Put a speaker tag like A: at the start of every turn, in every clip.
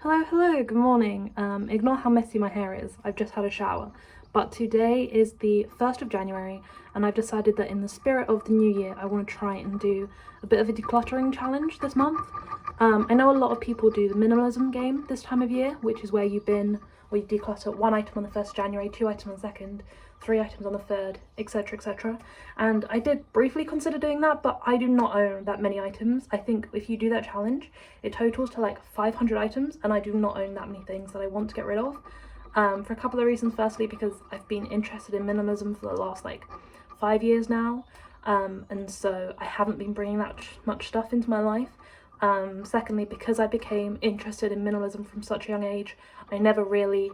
A: Hello, good morning. Ignore how messy my hair is, I've just had a shower. But today is the 1st of January and I've decided that in the spirit of the new year I want to try and do a bit of a decluttering challenge this month. I know a lot of people do the minimalism game this time of year, which is where you declutter one item on the 1st of January, 2 items on the 2nd, 3 items on the 3rd, etc, etc. And I did briefly consider doing that, but I do not own that many items. I think if you do that challenge, it totals to like 500 items, and I do not own that many things that I want to get rid of. For a couple of reasons. Firstly, because I've been interested in minimalism for the last like 5 years now, and so I haven't been bringing that much stuff into my life. Secondly, because I became interested in minimalism from such a young age, I never really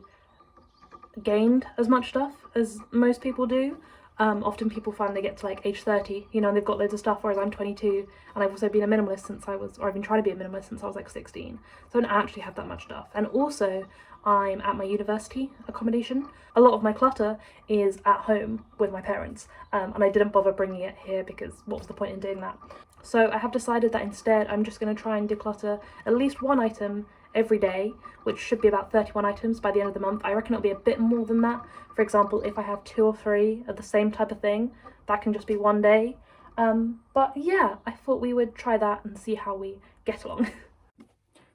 A: gained as much stuff as most people do. Often people find they get to like age 30, you know, and they've got loads of stuff, whereas I'm 22 and I've also been a minimalist since I've been trying to be a minimalist since I was like 16. So I don't actually have that much stuff. And also, I'm at my university accommodation. A lot of my clutter is at home with my parents, and I didn't bother bringing it here because what was the point in doing that? So I have decided that instead I'm just going to try and declutter at least one item every day, which should be about 31 items by the end of the month. I reckon it'll be a bit more than that. For example, if I have 2 or 3 of the same type of thing, that can just be one day. But yeah, I thought we would try that and see how we get along.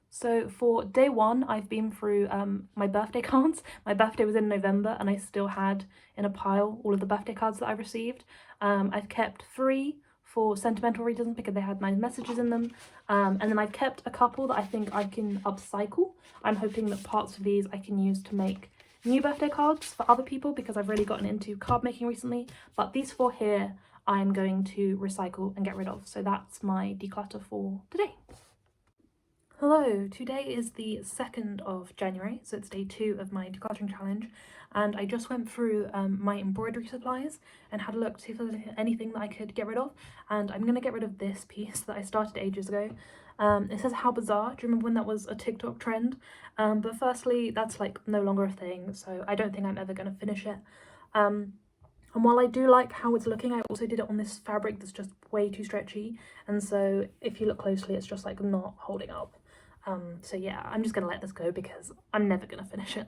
A: So for day 1, I've been through my birthday cards. My birthday was in November and I still had in a pile all of the birthday cards that I received. I've kept 3 for sentimental reasons because they had nice messages in them, and then I've kept a couple that I think I can upcycle. I'm hoping that parts of these I can use to make new birthday cards for other people because I've really gotten into card making recently, but these 4 here I'm going to recycle and get rid of. So that's my declutter for today. Hello, today is the 2nd of January, so it's day 2 of my decluttering challenge, and I just went through my embroidery supplies and had a look to see if there was anything that I could get rid of, and I'm going to get rid of this piece that I started ages ago. It says "How bizarre." Do you remember when that was a TikTok trend? But firstly, that's like no longer a thing, so I don't think I'm ever going to finish it. And while I do like how it's looking, I also did it on this fabric that's just way too stretchy, and so if you look closely, it's just like not holding up. So yeah, I'm just gonna let this go because I'm never gonna finish it.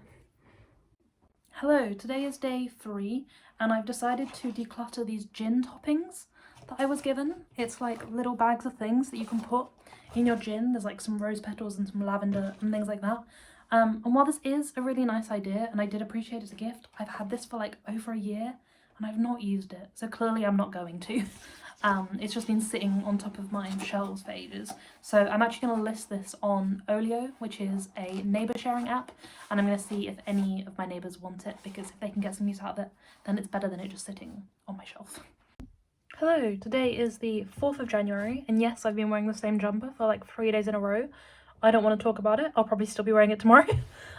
A: Hello, today is day 3 and I've decided to declutter these gin toppings that I was given. It's like little bags of things that you can put in your gin. There's like some rose petals and some lavender and things like that. And while this is a really nice idea and I did appreciate it as a gift, I've had this for like over a year and I've not used it, so clearly I'm not going to. It's just been sitting on top of my shelves for ages. So I'm actually going to list this on Olio, which is a neighbour sharing app, and I'm going to see if any of my neighbours want it, because if they can get some use out of it, then it's better than it just sitting on my shelf. Hello, today is the 4th of January, and yes, I've been wearing the same jumper for like 3 days in a row. I don't want to talk about it, I'll probably still be wearing it tomorrow.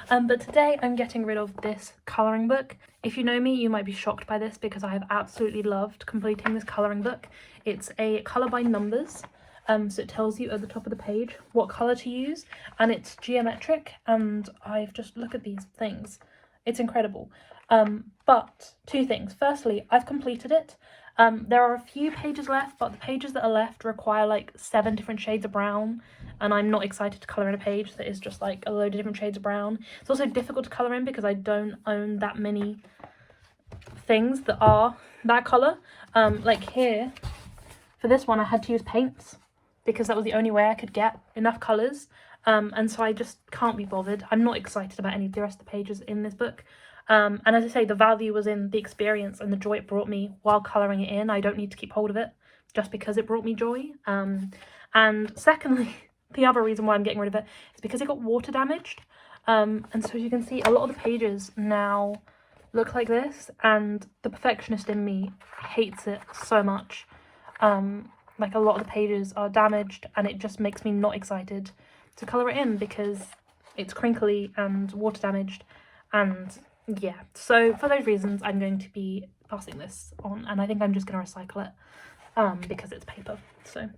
A: But today I'm getting rid of this colouring book. If you know me, you might be shocked by this because I have absolutely loved completing this colouring book. It's a colour by numbers, so it tells you at the top of the page what colour to use, and it's geometric, and I've just look at these things. It's incredible. But 2 things. Firstly, I've completed it. There are a few pages left, but the pages that are left require like 7 different shades of brown, and I'm not excited to colour in a page that is just like a load of different shades of brown. It's also difficult to colour in because I don't own that many things that are that colour. Like here, for this one I had to use paints because that was the only way I could get enough colours, and so I just can't be bothered. I'm not excited about any of the rest of the pages in this book. And as I say, the value was in the experience and the joy it brought me while colouring it in. I don't need to keep hold of it just because it brought me joy. And secondly, the other reason why I'm getting rid of it is because it got water damaged. And so as you can see, a lot of the pages now look like this, and the perfectionist in me hates it so much. Like a lot of the pages are damaged and it just makes me not excited to colour it in because it's crinkly and water damaged, and yeah, so for those reasons I'm going to be passing this on, and I think I'm just going to recycle it because it's paper. So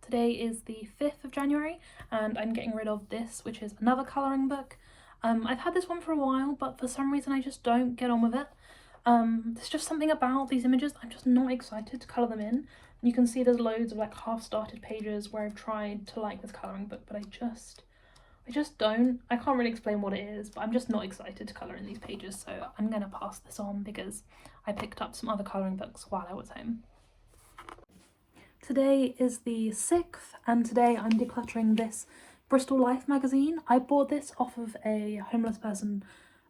A: today is the 5th of January and I'm getting rid of this, which is another colouring book. I've had this one for a while, but for some reason I just don't get on with it. There's just something about these images, I'm just not excited to colour them in. You can see there's loads of like half-started pages where I've tried to like this colouring book, but I can't really explain what it is, but I'm just not excited to colour in these pages, so I'm going to pass this on because I picked up some other colouring books while I was home. Today is the 6th, and today I'm decluttering this Bristol Life magazine. I bought this off of a homeless person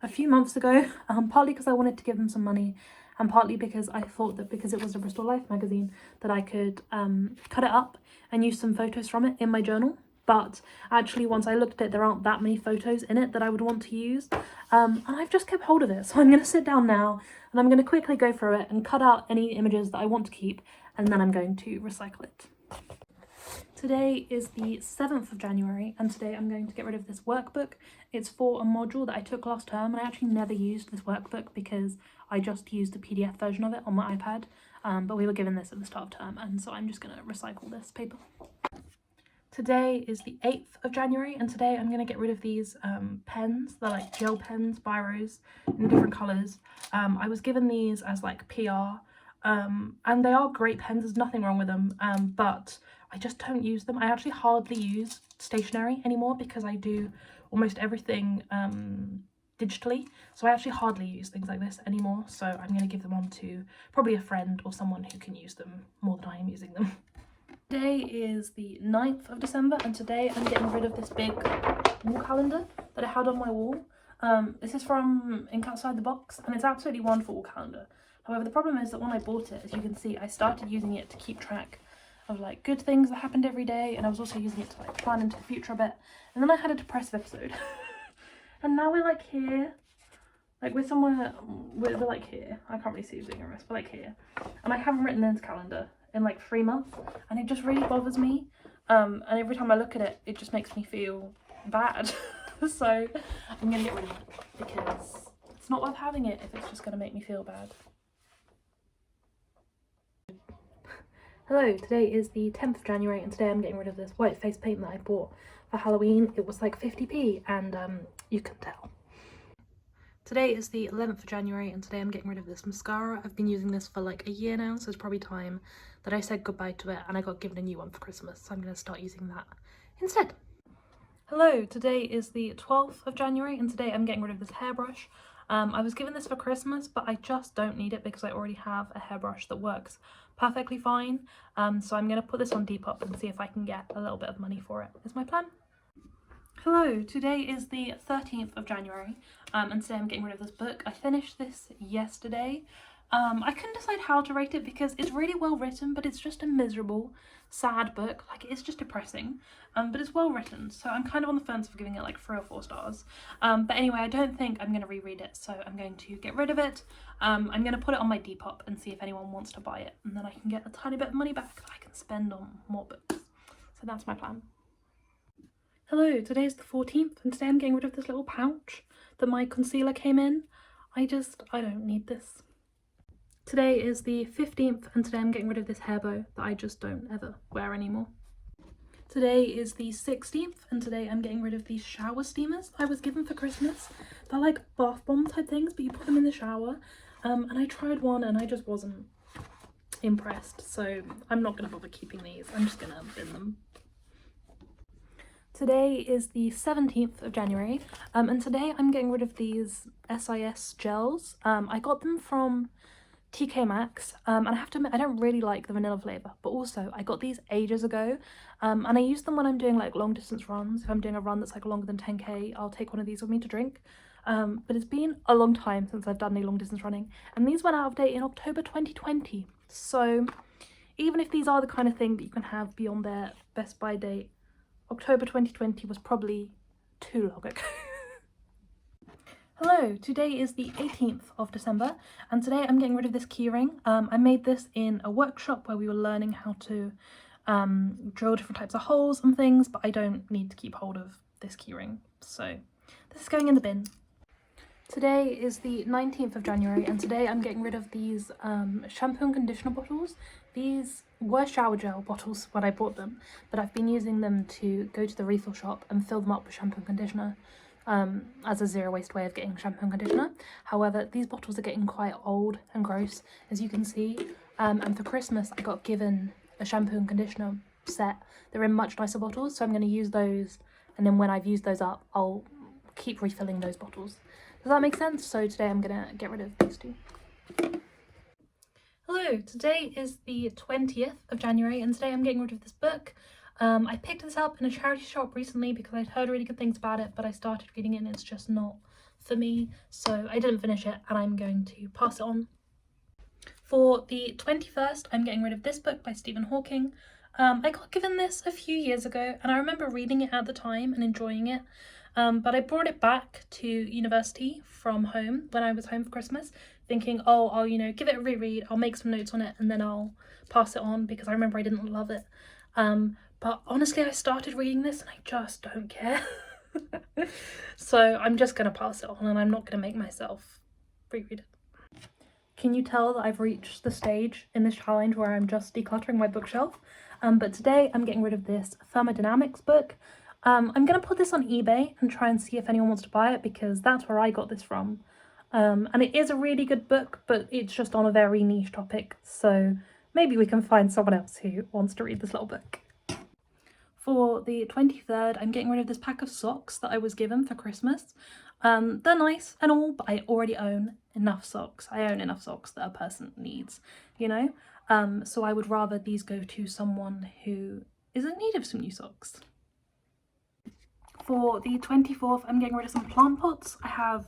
A: a few months ago, partly because I wanted to give them some money, and partly because I thought that because it was a Bristol Life magazine that I could cut it up and use some photos from it in my journal. But actually, once I looked at it, there aren't that many photos in it that I would want to use, and I've just kept hold of it. So I'm going to sit down now and I'm going to quickly go through it and cut out any images that I want to keep, and then I'm going to recycle it. Today is the 7th of January, and today I'm going to get rid of this workbook. It's for a module that I took last term, and I actually never used this workbook because I just used the PDF version of it on my iPad, but we were given this at the start of term, and so I'm just going to recycle this paper. Today is the 8th of January, and today I'm going to get rid of these pens. They're like gel pens, biros in different colours. I was given these as like PR, and they are great pens, there's nothing wrong with them, but I just don't use them. I actually hardly use stationery anymore because I do almost everything digitally, so I actually hardly use things like this anymore, so I'm going to give them on to probably a friend or someone who can use them more than I am using them. Today is the 9th of December, and today I'm getting rid of this big wall calendar that I had on my wall. This is from Ink Outside the Box, and it's absolutely wonderful wall calendar. However, the problem is that when I bought it, as you can see, I started using it to keep track of like good things that happened every day, and I was also using it to like plan into the future a bit, and then I had a depressive episode. And now we're like here, like we're somewhere, we're like here, I can't really see you doing a rest, but like here, and I haven't written this calendar in like 3 months, and it just really bothers me, and every time I look at it, it just makes me feel bad. So I'm gonna get rid of it because it's not worth having it if it's just gonna make me feel bad. Hello, today is the 10th of January, and today I'm getting rid of this white face paint that I bought for Halloween. It was like 50p, and you can tell. Today is the 11th of January, and today I'm getting rid of this mascara. I've been using this for like a year now, so it's probably time that I said goodbye to it, and I got given a new one for Christmas, so I'm going to start using that instead. Hello, today is the 12th of January, and today I'm getting rid of this hairbrush. I was given this for Christmas, but I just don't need it because I already have a hairbrush that works perfectly fine, so I'm going to put this on Depop and see if I can get a little bit of money for it, is my plan. Hello, today is the 13th of January, and today I'm getting rid of this book. I finished this yesterday. I couldn't decide how to rate it because it's really well written, but it's just a miserable, sad book. Like, it's just depressing, but it's well written, so I'm kind of on the fence for giving it like 3 or 4 stars. But anyway, I don't think I'm going to reread it, so I'm going to get rid of it. I'm going to put it on my Depop and see if anyone wants to buy it, and then I can get a tiny bit of money back that I can spend on more books. So that's my plan. Hello, today's the 14th, and today I'm getting rid of this little pouch that my concealer came in. I don't need this. Today is the 15th, and today I'm getting rid of this hair bow that I just don't ever wear anymore. Today is the 16th, and today I'm getting rid of these shower steamers I was given for Christmas. They're like bath bomb type things, but you put them in the shower, and I tried one and I just wasn't impressed, so I'm not going to bother keeping these. I'm just going to bin them. Today is the 17th of January, and today I'm getting rid of these SIS gels. I got them from TK Maxx, and I have to admit I don't really like the vanilla flavour, but also I got these ages ago, and I use them when I'm doing like long distance runs. If I'm doing a run that's like longer than 10k, I'll take one of these with me to drink. But it's been a long time since I've done any long distance running, and these went out of date in October 2020. So even if these are the kind of thing that you can have beyond their best by date, October 2020 was probably too long ago. Hello, today is the 18th of December, and today I'm getting rid of this keyring. I made this in a workshop where we were learning how to drill different types of holes and things, but I don't need to keep hold of this keyring, so this is going in the bin. Today is the 19th of January, and today I'm getting rid of these shampoo and conditioner bottles. These were shower gel bottles when I bought them, but I've been using them to go to the refill shop and fill them up with shampoo and conditioner as a zero waste way of getting shampoo and conditioner. However, these bottles are getting quite old and gross, as you can see, and for Christmas I got given a shampoo and conditioner set. They're in much nicer bottles, so I'm going to use those and then when I've used those up, I'll keep refilling those bottles. Does that make sense? So today I'm gonna get rid of these two. Hello, today is the 20th of January and today I'm getting rid of this book. I picked this up in a charity shop recently because I'd heard really good things about it, but I started reading it and it's just not for me, so I didn't finish it and I'm going to pass it on. For the 21st, I'm getting rid of this book by Stephen Hawking. I got given this a few years ago and I remember reading it at the time and enjoying it, but I brought it back to university from home when I was home for Christmas, thinking, oh, I'll, you know, give it a reread, I'll make some notes on it and then I'll pass it on because I remember I didn't love it. But honestly, I started reading this and I just don't care. So I'm just going to pass it on and I'm not going to make myself reread it. Can you tell that I've reached the stage in this challenge where I'm just decluttering my bookshelf? But today I'm getting rid of this thermodynamics book. I'm going to put this on eBay and try and see if anyone wants to buy it because that's where I got this from. And it is a really good book, but it's just on a very niche topic, so maybe we can find someone else who wants to read this little book. For the 23rd, I'm getting rid of this pack of socks that I was given for Christmas. They're nice and all, but I already own enough socks. I own enough socks that a person needs, you know? So I would rather these go to someone who is in need of some new socks. For the 24th, I'm getting rid of some plant pots. I have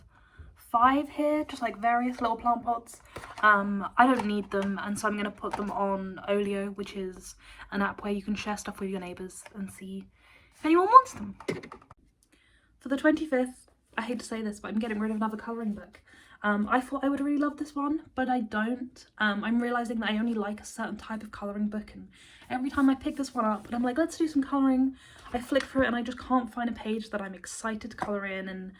A: 5 here, just like various little plant pots. I don't need them, and so I'm going to put them on Olio, which is an app where you can share stuff with your neighbours and see if anyone wants them. For the 25th, I hate to say this, but I'm getting rid of another colouring book. I thought I would really love this one, but I don't. I'm realising that I only like a certain type of colouring book, and every time I pick this one up and I'm like, let's do some colouring, I flick through it and I just can't find a page that I'm excited to colour in, and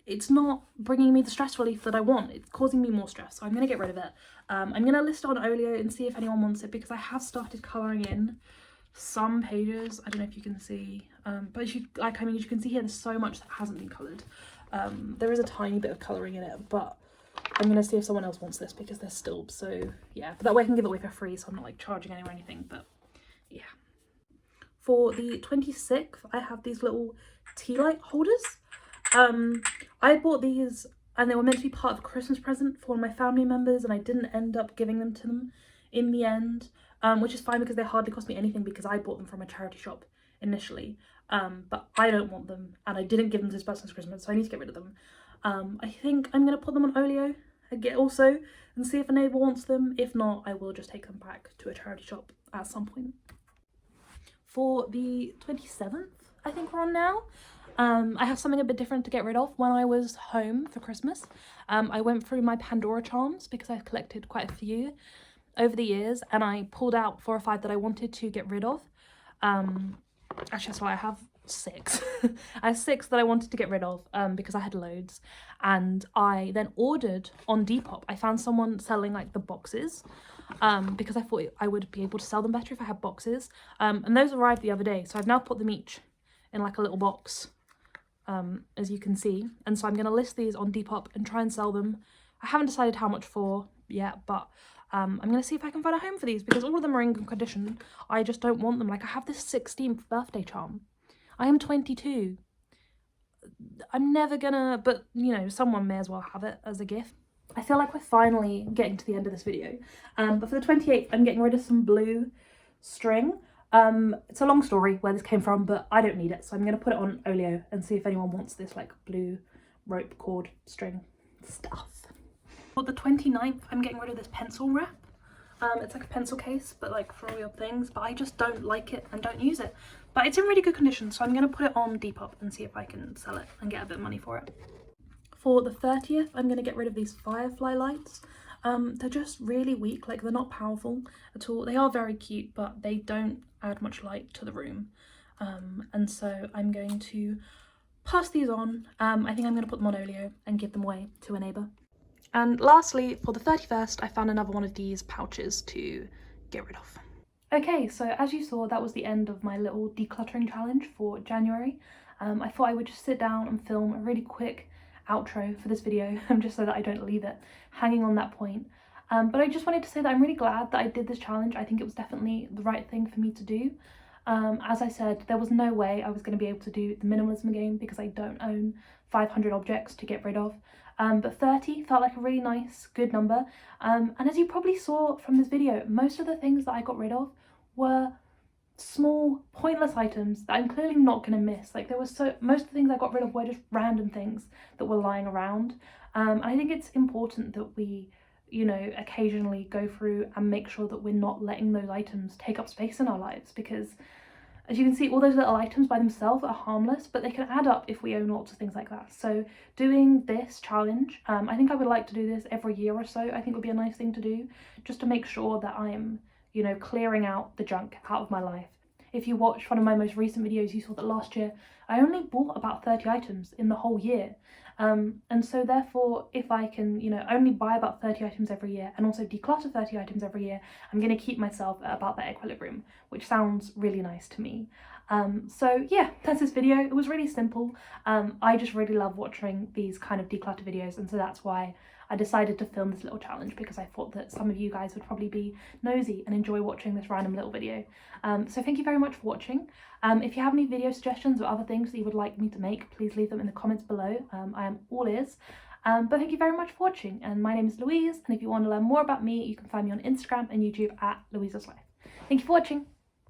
A: it's not bringing me the stress relief that I want. It's causing me more stress, so I'm going to get rid of it. I'm going to list it on Olio and see if anyone wants it because I have started colouring in some pages. I don't know if you can see, but as you can see here, there's so much that hasn't been coloured. There is a tiny bit of colouring in it, but I'm going to see if someone else wants this because they're still, so yeah. But that way I can give it away for free, so I'm not like charging anyone or anything, but yeah. For the 26th, I have these little tea light holders. I bought these and they were meant to be part of a Christmas present for one of my family members, and I didn't end up giving them to them in the end, which is fine because they hardly cost me anything because I bought them from a charity shop initially. But I don't want them and I didn't give them to this person's Christmas, so I need to get rid of them. I think I'm going to put them on Olio also and see if a neighbour wants them. If not, I will just take them back to a charity shop at some point. For the 27th, I think we're on now. I have something a bit different to get rid of. When I was home for Christmas, I went through my Pandora Charms because I've collected quite a few over the years, and I pulled out 4 or 5 that I wanted to get rid of. Actually, so I have 6. I have 6 that I wanted to get rid of because I had loads, and I then ordered on Depop. I found someone selling like the boxes because I thought I would be able to sell them better if I had boxes, and those arrived the other day, so I've now put them each in like a little box, as you can see, and so I'm going to list these on Depop and try and sell them. I haven't decided how much for yet, but I'm going to see if I can find a home for these because all of them are in good condition. I just don't want them. Like, I have this 16th birthday charm. I am 22. I'm never gonna, but you know, someone may as well have it as a gift. I feel like we're finally getting to the end of this video. But for the 28th, I'm getting rid of some blue string. It's a long story where this came from, but I don't need it, so I'm going to put it on Olio and see if anyone wants this like blue rope cord string stuff. For the 29th, I'm getting rid of this pencil wrap. It's like a pencil case, but like for all your things, but I just don't like it and don't use it. But it's in really good condition, so I'm going to put it on Depop and see if I can sell it and get a bit of money for it. For the 30th, I'm going to get rid of these Firefly Lights. They're just really weak, like they're not powerful at all. They are very cute, but they don't add much light to the room. And so I'm going to pass these on. I think I'm going to put them on Olio and give them away to a neighbour. And lastly, for the 31st, I found another one of these pouches to get rid of. Okay, so as you saw, that was the end of my little decluttering challenge for January. I thought I would just sit down and film a really quick outro for this video, just so that I don't leave it hanging on that point. But I just wanted to say that I'm really glad that I did this challenge. I think it was definitely the right thing for me to do. As I said, there was no way I was going to be able to do the minimalism game because I don't own 500 objects to get rid of. But 30 felt like a really nice, good number. And as you probably saw from this video, most of the things that I got rid of were small, pointless items that I'm clearly not going to miss. Like, most of the things I got rid of were just random things that were lying around. And I think it's important that we, you know, occasionally go through and make sure that we're not letting those items take up space in our lives, because as you can see, all those little items by themselves are harmless, but they can add up if we own lots of things like that. So doing this challenge, I think I would like to do this every year or so. I think would be a nice thing to do, just to make sure that I am, you know, clearing out the junk out of my life. If you watched one of my most recent videos, you saw that last year I only bought about 30 items in the whole year. And so therefore, if I can, you know, only buy about 30 items every year and also declutter 30 items every year, I'm going to keep myself at about that equilibrium, which sounds really nice to me. So yeah, that's this video. It was really simple. I just really love watching these kind of declutter videos, and so that's why I decided to film this little challenge, because I thought that some of you guys would probably be nosy and enjoy watching this random little video. So thank you very much for watching. If you have any video suggestions or other things that you would like me to make, please leave them in the comments below. I am all ears. But thank you very much for watching, and my name is Louise, and if you want to learn more about me, you can find me on Instagram and YouTube at Louisa's Life. Thank you for watching.